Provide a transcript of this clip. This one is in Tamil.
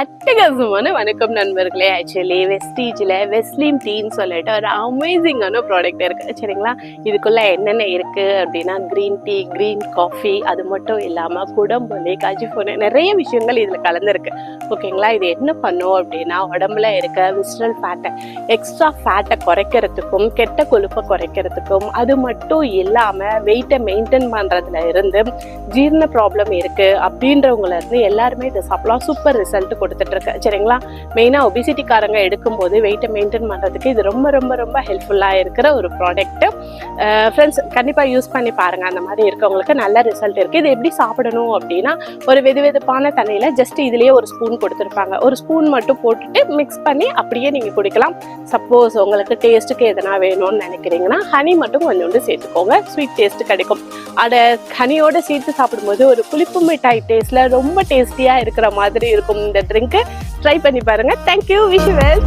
அட்டகாசமான வணக்கம் நண்பர்களே. ஆக்சுவலி வெஸ்டீஜில் வெஸ்லீம் டீன்னு சொல்லிட்டு ஒரு அமேசிங்கான ப்ராடக்ட் இருக்குது சரிங்களா. இதுக்குள்ளே என்னென்ன இருக்குது அப்படின்னா க்ரீன் டீ, க்ரீன் காஃபி, அது மட்டும் இல்லாமல் குடம்புலி, கஜிஃபோனு நிறைய விஷயங்கள் இதில் கலந்துருக்கு ஓகேங்களா. இது என்ன பண்ணும் அப்படின்னா உடம்புல இருக்க விஸ்ரல் ஃபேட்டை, எக்ஸ்ட்ரா ஃபேட்டை குறைக்கிறதுக்கும் கெட்ட கொழுப்பை குறைக்கிறதுக்கும், அது மட்டும் இல்லாமல் வெயிட்டை மெயின்டைன் பண்ணுறதுல இருந்து ஜீரண ப்ராப்ளம் இருக்குது அப்படின்றவங்கள இருந்து எல்லாருமே இதை சாப்பிடலாம். சூப்பர் ரிசல்ட் கொடுத்துட்டு இருக்கு சரிங்களா. மெயினாக ஒபிசிட்டிக்காரங்க எடுக்கும்போது வெயிட்டை மெயின்டைன் பண்ணுறதுக்கு இது ரொம்ப ரொம்ப ரொம்ப ஹெல்ப்ஃபுல்லாக இருக்கிற ஒரு ப்ராடக்ட். ஃப்ரெண்ட்ஸ் கண்டிப்பாக யூஸ் பண்ணி பாருங்கள். அந்த மாதிரி இருக்கவங்களுக்கு நல்ல ரிசல்ட் இருக்குது. இது எப்படி சாப்பிடணும் அப்படின்னா ஒரு வெதுவெதுப்பான தண்ணியில் ஜஸ்ட் இதுலேயே ஒரு ஸ்பூன் கொடுத்துருப்பாங்க. ஒரு ஸ்பூன் மட்டும் போட்டுட்டு மிக்ஸ் பண்ணி அப்படியே நீங்கள் குடிக்கலாம். சப்போஸ் உங்களுக்கு டேஸ்ட்டுக்கு எதனா வேணும்னு நினைக்கிறீங்கன்னா ஹனி மட்டும் கொஞ்சோண்டு சேர்த்துக்கோங்க, ஸ்வீட் டேஸ்ட்டு கிடைக்கும். அதை ஹனியோடு சேர்த்து சாப்பிடும்போது ஒரு புளிப்பு மிட்டாய் டேஸ்ட்டில் ரொம்ப டேஸ்டியாக இருக்கிற மாதிரி இருக்கும். இந்த ட்ரிங்க்கு ட்ரை பண்ணி பாருங்கள். Thank you, wish you well.